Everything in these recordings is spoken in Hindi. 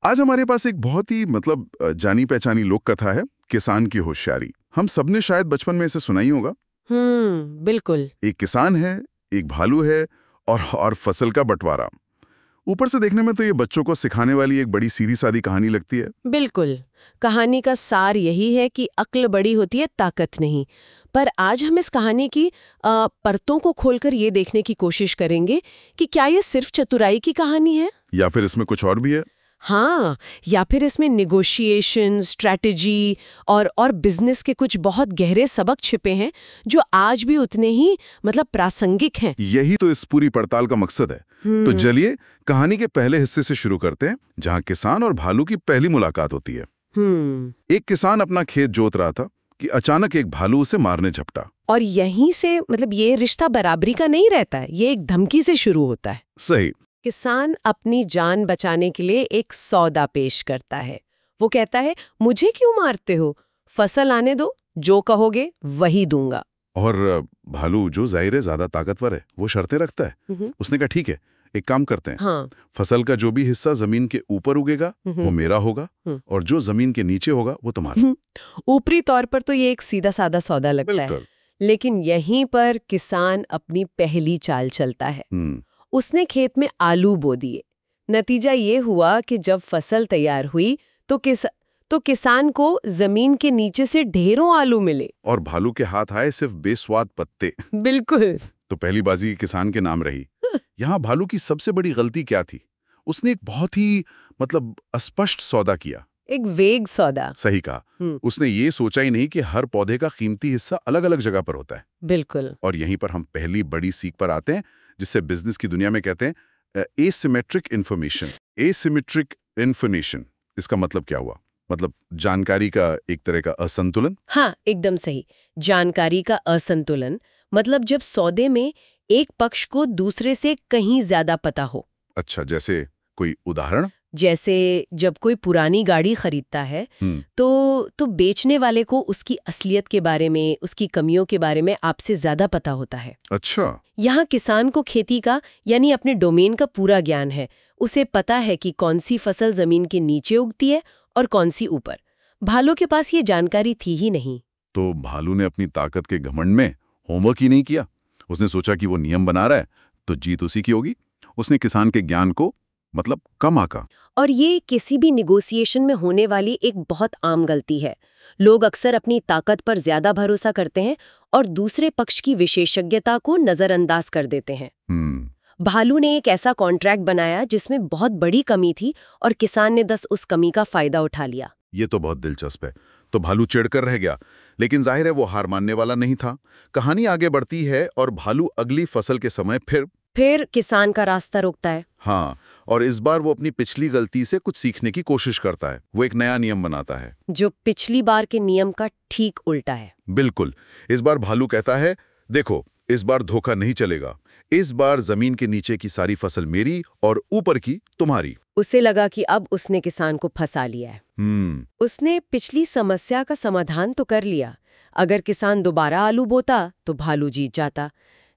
आज हमारे पास एक बहुत ही जानी पहचानी लोक कथा है, किसान की होशियारी। हम सबने शायद बचपन में इसे सुना ही होगा। बिल्कुल। एक किसान है, एक भालू है और फसल का बंटवारा। ऊपर से देखने में तो ये बच्चों को सिखाने वाली एक बड़ी सीधी सादी कहानी लगती है। बिल्कुल। कहानी का सार यही है कि अक्ल बड़ी होती है, ताकत नहीं। पर आज हम इस कहानी की परतों को खोलकर ये देखने की कोशिश करेंगे कि क्या ये सिर्फ चतुराई की कहानी है, या फिर इसमें कुछ और भी है। हाँ, या फिर इसमें निगोशिएशन, स्ट्रैटेजी और बिजनेस के कुछ बहुत गहरे सबक छिपे हैं जो आज भी उतने ही प्रासंगिक हैं। यही तो इस पूरी पड़ताल का मकसद है। तो चलिए कहानी के पहले हिस्से से शुरू करते हैं, जहाँ किसान और भालू की पहली मुलाकात होती है। एक किसान अपना खेत जोत रहा था कि अचानक एक भालू उसे मारने झपटा। और यहीं से ये रिश्ता बराबरी का नहीं रहता है, ये एक धमकी से शुरू होता है। सही। किसान अपनी जान बचाने के लिए एक सौदा पेश करता है। वो कहता है, मुझे क्यों मारते हो, फसल आने दो, जो कहोगे वही दूंगा। और भालू, जो जाहिर है ज्यादा ताकतवर है, वो शर्तें रखता है। उसने कहा ठीक है, एक काम करते हैं। हाँ। फसल का जो भी हिस्सा जमीन के ऊपर उगेगा वो मेरा होगा, और जो जमीन के नीचे होगा वो तुम्हारा। ऊपरी तौर पर तो ये एक सीधा साधा सौदा लगता है, लेकिन यहीं पर किसान अपनी पहली चाल चलता है। उसने खेत में आलू बो दिए। नतीजा ये हुआ कि जब फसल तैयार हुई तो किसान को जमीन के नीचे से ढेरों आलू मिले, और भालू के हाथ आए सिर्फ बेस्वाद पत्ते। बिल्कुल। तो पहली बाजी किसान के नाम रही। यहाँ भालू की सबसे बड़ी गलती क्या थी? उसने एक बहुत ही अस्पष्ट सौदा किया। एक वेग सौदा। सही कहा। उसने ये सोचा ही नहीं कि हर पौधे का कीमती हिस्सा अलग अलग जगह पर होता है। बिल्कुल। और यहीं पर हम पहली बड़ी सीख पर आते हैं, जिसे बिजनेस की दुनिया में कहते हैं एसिमेट्रिक इन्फॉर्मेशन। एसिमेट्रिक इन्फॉर्मेशन, इसका मतलब क्या हुआ? जानकारी का एक तरह का असंतुलन। हाँ, एकदम सही। जानकारी का असंतुलन जब सौदे में एक पक्ष को दूसरे से कहीं ज्यादा पता हो। अच्छा, जैसे कोई उदाहरण? जैसे जब कोई पुरानी गाड़ी खरीदता है तो बेचने वाले को उसकी असलियत के बारे में, उसकी कमियों के बारे में आपसे ज्यादा पता होता है। अच्छा। यहाँ किसान को खेती का यानी अपने डोमेन का पूरा ज्ञान है। उसे पता है कि कौन सी फसल जमीन के नीचे उगती है और कौन सी ऊपर। भालू के पास ये जानकारी थी ही नहीं। तो भालू ने अपनी ताकत के घमंड में होमवर्क ही नहीं किया। उसने सोचा कि वो नियम बना रहा है तो जीत उसी की होगी। उसने किसान के ज्ञान को कम आंका। और ये किसी भी निगोसिएशन में होने वाली एक बहुत आम गलती है। लोग अक्सर अपनी ताकत पर ज्यादा भरोसा करते हैं और दूसरे पक्ष की विशेषज्ञता को नजरअंदाज कर देते हैं। भालू ने एक ऐसा कॉन्ट्रैक्ट बनाया जिसमें बहुत बड़ी कमी थी और किसान ने उस कमी का फायदा उठा लिया। ये तो बहुत दिलचस्प है। तो भालू चिढ़कर रह गया, लेकिन जाहिर है वो हार मानने वाला नहीं था। कहानी आगे बढ़ती है और भालू अगली फसल के समय फिर किसान का रास्ता रोकता है। हाँ, और इस बार वो अपनी पिछली गलती से कुछ सीखने की कोशिश करता है। वो एक नया नियम बनाता है जो पिछली बार के नियम का ठीक उल्टा है। बिल्कुल। इस बार भालू कहता है, देखो, इस बार धोखा नहीं चलेगा। इस बार जमीन के नीचे की सारी फसल मेरी और ऊपर की तुम्हारी। उसे लगा कि अब उसने किसान को फंसा लिया है। उसने पिछली समस्या का समाधान तो कर लिया। अगर किसान दोबारा आलू बोता तो भालू जीत जाता,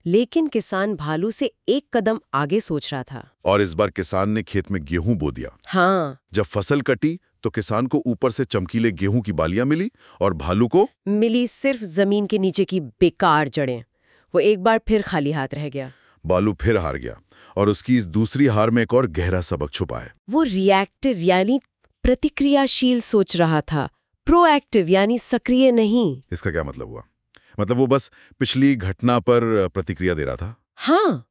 लेकिन किसान भालू से एक कदम आगे सोच रहा था। और इस बार किसान ने खेत में गेहूं बो दिया। हाँ। जब फसल कटी तो किसान को ऊपर से चमकीले गेहूं की बालियां मिली और भालू को मिली सिर्फ जमीन के नीचे की बेकार जड़ें। वो एक बार फिर खाली हाथ रह गया। भालू फिर हार गया, और उसकी इस दूसरी हार में एक और गहरा सबक छुपा है। वो रिएक्टिव यानी प्रतिक्रियाशील सोच रहा था, प्रोएक्टिव यानी सक्रिय नहीं। इसका क्या मतलब हुआ? वो बस पिछली घटना पर प्रतिक्रिया दे रहा था। हाँ,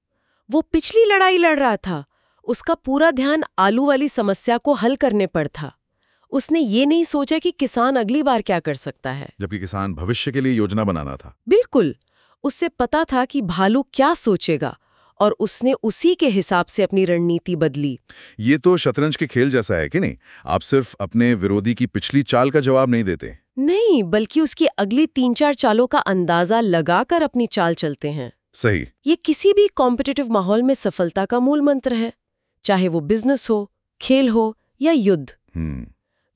वो पिछली लड़ाई लड़ रहा था। उसका पूरा ध्यान आलू वाली समस्या को हल करने पर था। उसने ये नहीं सोचा कि किसान अगली बार क्या कर सकता है, जबकि किसान भविष्य के लिए योजना बनाना था। बिल्कुल। उससे पता था कि भालू क्या सोचेगा और उसने उसी के हिसाब से अपनी रणनीति बदली। ये तो शतरंज के खेल जैसा है कि नहीं? आप सिर्फ अपने विरोधी की पिछली चाल का जवाब नहीं देते। नहीं, बल्कि उसकी अगली 3-4 चालों का अंदाजा लगाकर अपनी चाल चलते हैं। सही। ये किसी भी कॉम्पिटिटिव माहौल में सफलता का मूल मंत्र है, चाहे वो बिजनेस हो, खेल हो या युद्ध।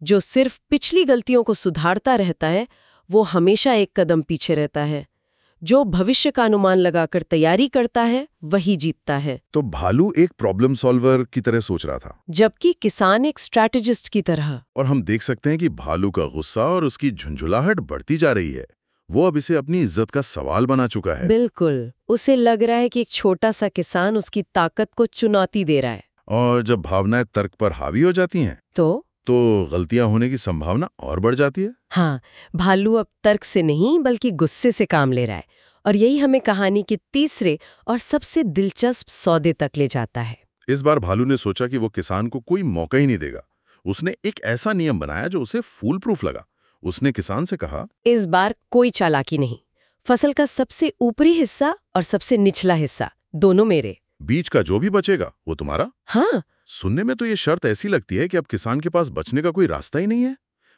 जो सिर्फ पिछली गलतियों को सुधारता रहता है वो हमेशा एक कदम पीछे रहता है। जो भविष्य का अनुमान लगाकर तैयारी करता है वही जीतता है। तो भालू एक प्रॉब्लम सॉल्वर की तरह सोच रहा था, जबकि किसान एक स्ट्रैटेजिस्ट की तरह। और हम देख सकते हैं कि भालू का गुस्सा और उसकी झुंझुलाहट बढ़ती जा रही है। वो अब इसे अपनी इज्जत का सवाल बना चुका है। बिल्कुल, उसे लग रहा है कि एक छोटा सा किसान उसकी ताकत को चुनौती दे रहा है। और जब भावनाएं तर्क पर हावी हो जाती हैं तो गलतियां होने की संभावना और बढ़ जाती है। हाँ, भालू अब तर्क से नहीं बल्कि गुस्से से काम ले रहा है, और यही हमें कहानी के तीसरे और सबसे दिलचस्प सौदे तक ले जाता है। इस बार भालू ने सोचा कि वो किसान को कोई मौका ही नहीं देगा। उसने एक ऐसा नियम बनाया जो उसे फूल प्रूफ लगा। उसने किसान से कहा, इस बार कोई चालाकी नहीं, फसल का सबसे ऊपरी हिस्सा और सबसे निचला हिस्सा दोनों मेरे। बीच का जो भी बचेगा वो तुम्हारा। हाँ, सुनने में तो ये शर्त ऐसी लगती है कि अब किसान के पास बचने का कोई रास्ता ही नहीं है।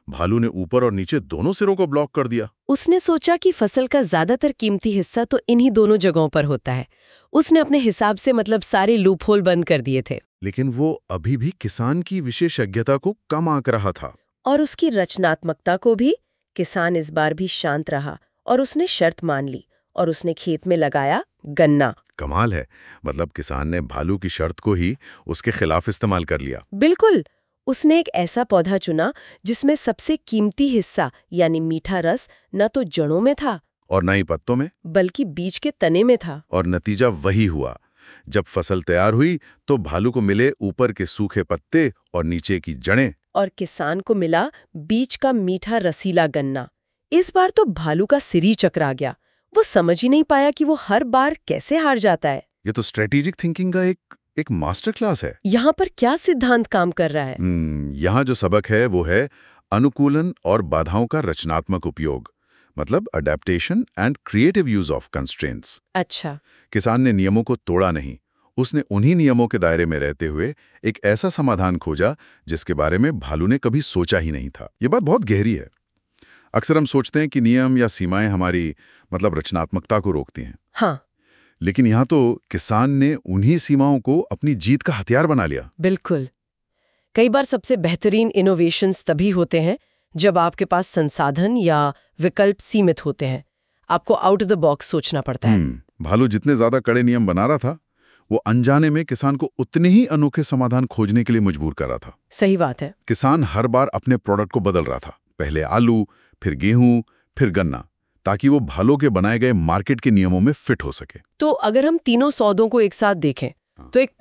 भालू ने ऊपर और नीचे दोनों सिरों को ब्लॉक कर दिया। उसने सोचा कि फसल का ज्यादातर कीमती हिस्सा तो इन्हीं दोनों जगहों पर होता है। उसने अपने हिसाब से सारे लूपहोल बंद कर दिए थे। लेकिन वो अभी भी किसान की विशेषज्ञता को कम आंक रहा था, और उसकी रचनात्मकता को भी। किसान इस बार भी शांत रहा और उसने शर्त मान ली, और उसने खेत में लगाया गन्ना। कमाल है, मतलब किसान ने भालू की शर्त को ही उसके खिलाफ इस्तेमाल कर लिया। बिल्कुल, उसने एक ऐसा पौधा चुना जिसमें सबसे कीमती हिस्सा यानी मीठा रस न तो जड़ों में था और न ही पत्तों में, बल्कि बीज के तने में था। और नतीजा वही हुआ। जब फसल तैयार हुई तो भालू को मिले ऊपर के सूखे पत्ते और नीचे की जड़ें, और किसान को मिला बीच का मीठा रसीला गन्ना। इस बार तो भालू का सिर ही चकरा गया। वो समझ ही नहीं पाया कि वो हर बार कैसे हार जाता है। ये तो स्ट्रेटेजिक थिंकिंग का एक मास्टर क्लास है। यहाँ पर क्या सिद्धांत काम कर रहा है? यहाँ जो सबक है वो है अनुकूलन और बाधाओं का रचनात्मक उपयोग, मतलब adaptation and creative use of constraints. अच्छा, किसान ने नियमों को तोड़ा नहीं, उसने उन्हीं नियमों के दायरे में रहते हुए एक ऐसा समाधान खोजा जिसके बारे में भालू ने कभी सोचा ही नहीं था। ये बात बहुत गहरी है। अक्सर हम सोचते हैं कि नियम या सीमाएं हमारी रचनात्मकता को रोकती हैं। हाँ, लेकिन यहाँ तो किसान ने उन्हीं सीमाओं को अपनी जीत का हथियार बना लिया। बिल्कुल। कई बार सबसे बेहतरीन इनोवेशंस तभी होते हैं जब आपके पास संसाधन या विकल्प सीमित होते हैं। आपको आउट ऑफ द बॉक्स सोचना पड़ता है। भालू जितने ज्यादा कड़े नियम बना रहा था, वो अनजाने में किसान को उतने ही अनोखे समाधान खोजने के लिए मजबूर कर रहा था। सही बात है। किसान हर बार अपने प्रोडक्ट को बदल रहा था, पहले आलू, फिर गेहूं, फिर गन्ना, ताकि वो भालू के बनाए गए मार्केट के नियमों में फिट हो सके। तो अगर हम तीनों सौदों को एक साथ देखें तो एक